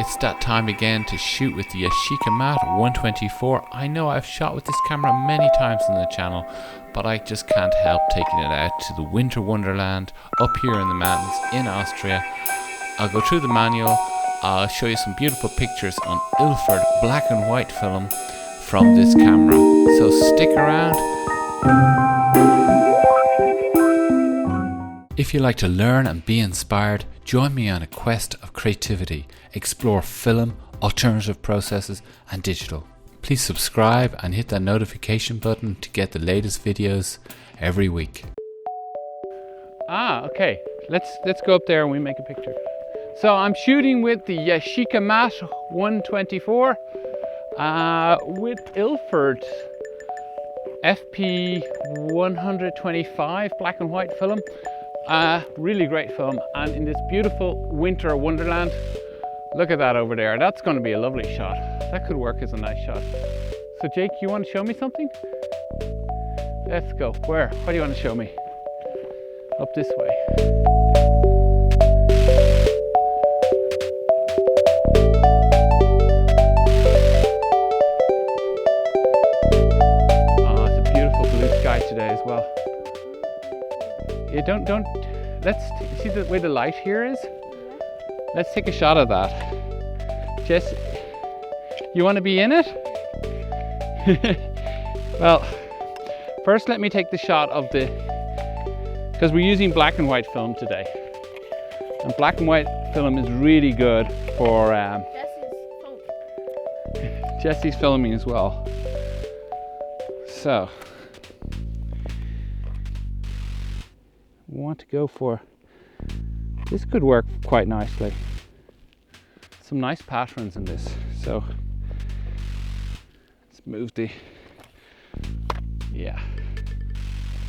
It's that time again to shoot with the Yashica Mat-124. I know I've shot with this camera many times on the channel, but I just can't help taking it out to the winter wonderland up here in the mountains in Austria. I'll go through the manual, I'll show you some beautiful pictures on Ilford black and white film from this camera. So stick around. If you like to learn and be inspired, join me on a quest of creativity, explore film, alternative processes and digital. Please subscribe and hit that notification button to get the latest videos every week. Okay, let's go up there and we make a picture. So I'm shooting with the Yashica Mat-124 with Ilford FP4 black and white film. Really great film, and in this beautiful winter wonderland. Look at that over there. That's going to be a lovely shot. That could work as a nice shot. So Jake, you want to show me something? Let's go. Where? What do you want to show me? Up this way. Oh, it's a beautiful blue sky today as well. You don't, let's see the way the light here is? Let's take a shot of that. Jess, you want to be in it? Well, first let me take the shot of because we're using black and white film today. And black and white film is really good for Jesse's filming as well. So, we want to go for, this could work quite nicely. Some nice patterns in this. So let's move we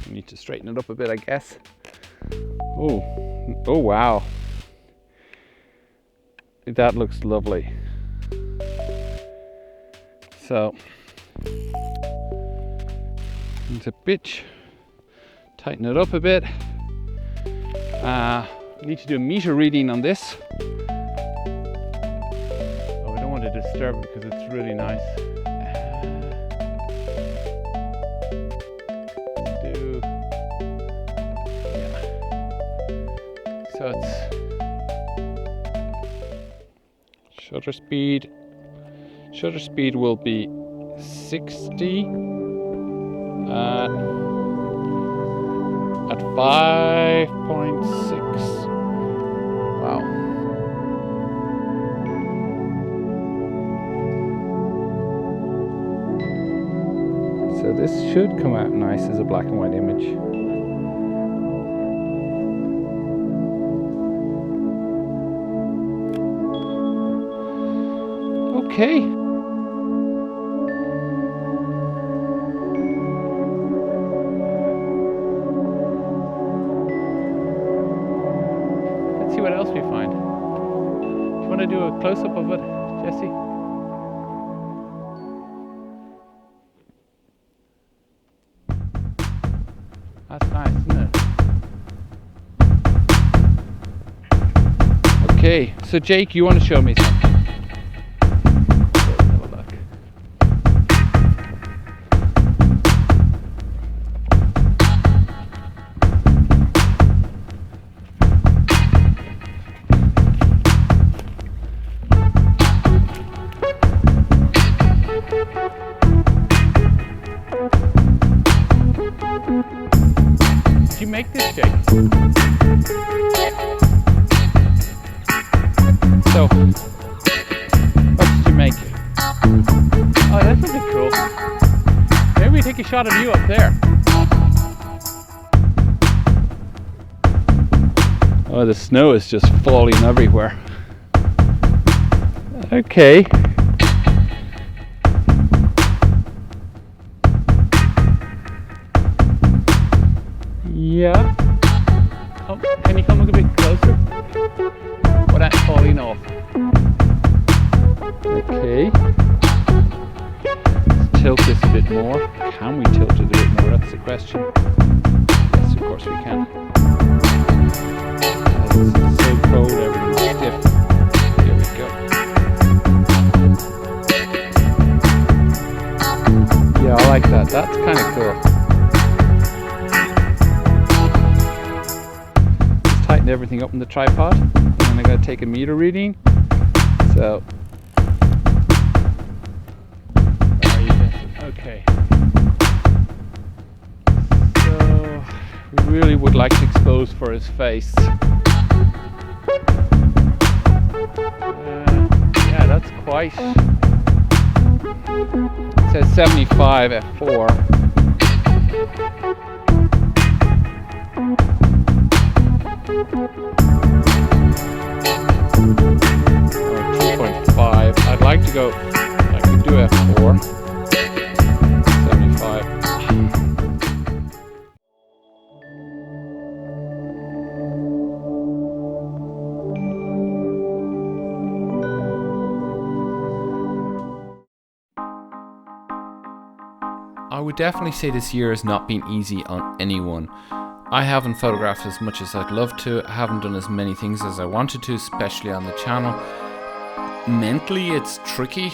need to straighten it up a bit, I guess. Oh wow. That looks lovely. So it's a bit, tighten it up a bit. Need to do a meter reading on this. Oh, I don't want to disturb it because it's really nice. So it's shutter speed. Shutter speed will be 60 at 5.6. Wow. So this should come out nice as a black and white image. Okay. Let's see what else we find. Do you want to do a close-up of it, Jesse? That's nice, isn't it? Okay, so Jake, you want to show me something? Did you make this, Jake? So, what did you make? Oh, that's really cool. Maybe we take a shot of you up there. Oh, the snow is just falling everywhere. Okay. Yeah. Oh, can you come a bit closer? Oh, that's falling off. Okay. Let's tilt this a bit more. Can we tilt it a bit more? That's the question. Yes, of course we can. It's so cold, everything's stiff. Here we go. that's kind of cool. Just tightened everything up in the tripod, and then I'm going to take a meter reading. So, okay. So, we really would like to expose for his face. Yeah, that's quite. It says 75 f4. I'd like to go, I could do F4, 75. I would definitely say this year has not been easy on anyone. I haven't photographed as much as I'd love to, I haven't done as many things as I wanted to, especially on the channel. Mentally it's tricky,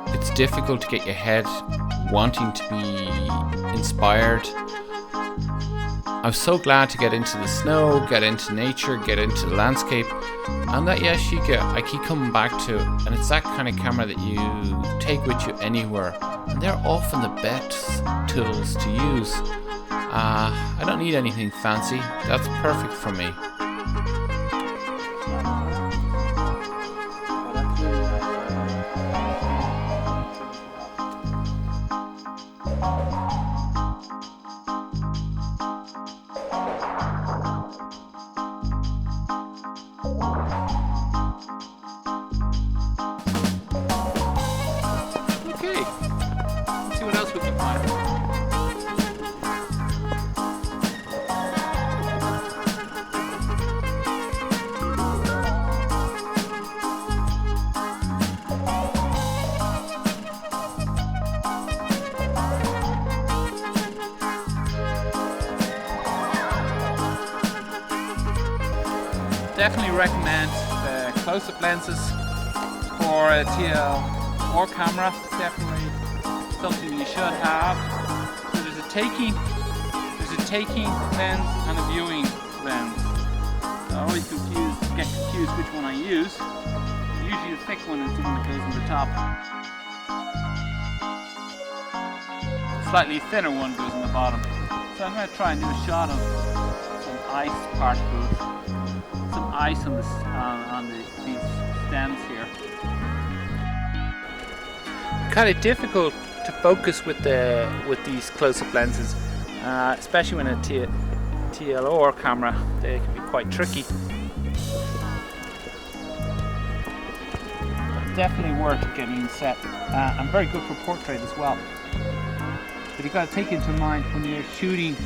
it's difficult to get your head wanting to be inspired. I'm so glad to get into the snow, get into nature, get into the landscape, and that Yashica I keep coming back to, and it's that kind of camera that you take with you anywhere, and they're often the best tools to use. I don't need anything fancy, that's perfect for me. Okay, let's see what else we can find. Definitely recommend the close-up lenses for a TL4 camera. Definitely something you should have. So there's a taking lens and a viewing lens. So I always get confused which one I use. Usually the thick one is the one that goes on the top. The slightly thinner one goes on the bottom. So I'm going to try and do a shot of some ice particles. Some ice on these stems here. Kind of difficult to focus with these close-up lenses, especially when a TLR camera. They can be quite tricky. But definitely worth getting set, and very good for portrait as well. But you've got to take into mind when you're shooting.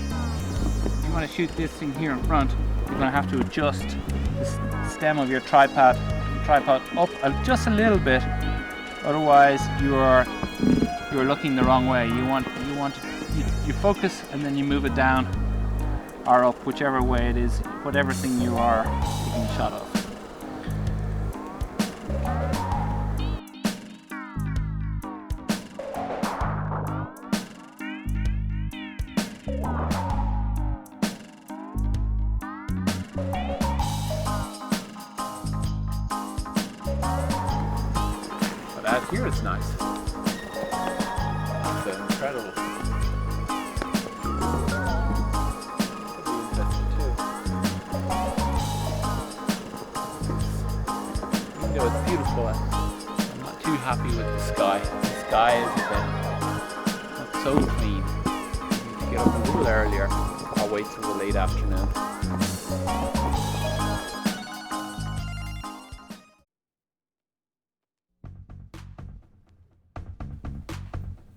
You want to shoot this thing here in front. You're going to have to adjust the stem of your tripod up just a little bit, otherwise you're looking the wrong way. You focus and then you move it down or up, whichever way it is, whatever thing you are taking a shot of. Out here it's nice. It's incredible. It'll be interesting too. Even though it's beautiful, I'm not too happy with the sky. The sky is not so clean. I need to get up a little earlier. I'll wait till the late afternoon.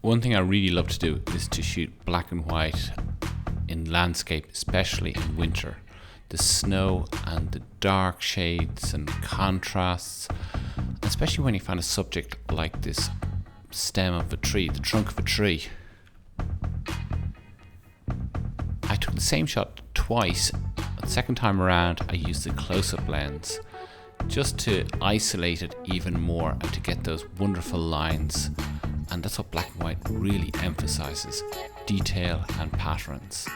One thing I really love to do is to shoot black and white in landscape, especially in winter. The snow and the dark shades and contrasts, especially when you find a subject like this stem of a tree, the trunk of a tree. I took the same shot twice. The second time around I used the close-up lens just to isolate it even more and to get those wonderful lines. And that's what black and white really emphasizes. detail and patterns.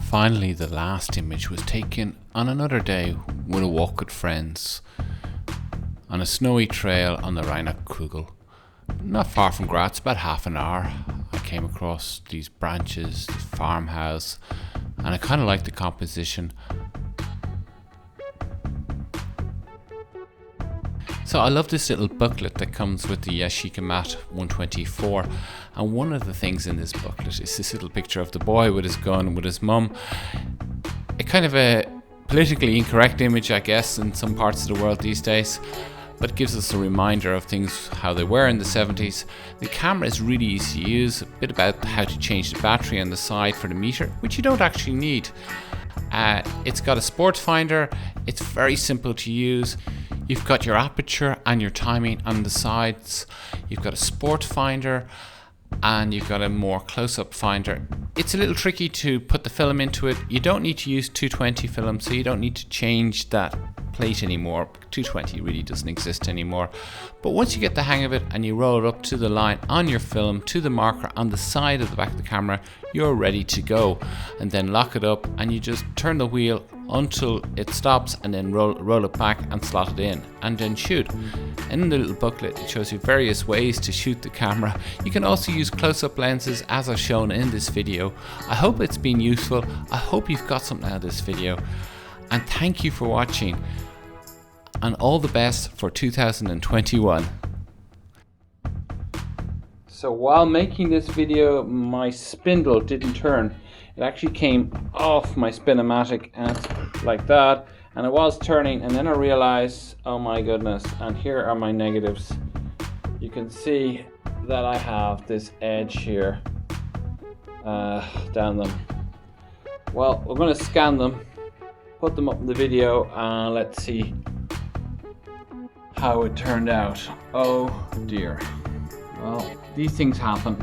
Finally, the last image was taken on another day with a walk with friends on a snowy trail on the Rodinal. Not far from Graz, about half an hour. I came across these branches, this farmhouse, and I kind of liked the composition. So I love this little booklet that comes with the Yashica Mat-124, and one of the things in this booklet is this little picture of the boy with his gun with his mum. A kind of a politically incorrect image, I guess, in some parts of the world these days, but it gives us a reminder of things how they were in the 70s. The camera is really easy to use, a bit about how to change the battery on the side for the meter, which you don't actually need. It's got a sports finder, it's very simple to use. You've got your aperture and your timing on the sides. You've got a sport finder and you've got a more close-up finder. It's a little tricky to put the film into it. You don't need to use 220 film, so you don't need to change that plate anymore. 220 really doesn't exist anymore. But once you get the hang of it and you roll it up to the line on your film, to the marker on the side of the back of the camera, you're ready to go. And then lock it up and you just turn the wheel until it stops and then roll it back and slot it in and then shoot. In the little booklet it shows you various ways to shoot the camera. You can also use close-up lenses as I've shown in this video. I hope it's been useful. I hope you've got something out of this video, and thank you for watching, and all the best for 2021. So while making this video, my spindle didn't turn. It actually came off my spinmatic and like that, and it was turning, and then I realized, oh my goodness, and here are my negatives. You can see that I have this edge here down them. Well, we're going to scan them, put them up in the video, and let's see how it turned out. Oh dear. Well, these things happen.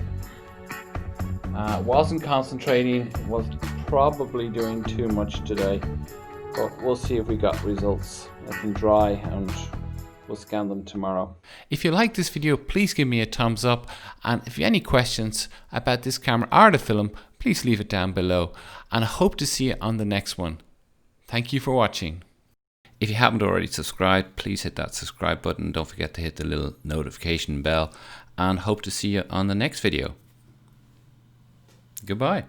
Wasn't concentrating, was probably doing too much today, but we'll see if we got results. Let them dry and we'll scan them tomorrow. If you like this video, please give me a thumbs up, and if you have any questions about this camera or the film, please leave it down below, and I hope to see you on the next one. Thank you for watching. If you haven't already subscribed, please hit that subscribe button. Don't forget to hit the little notification bell, and hope to see you on the next video. Goodbye.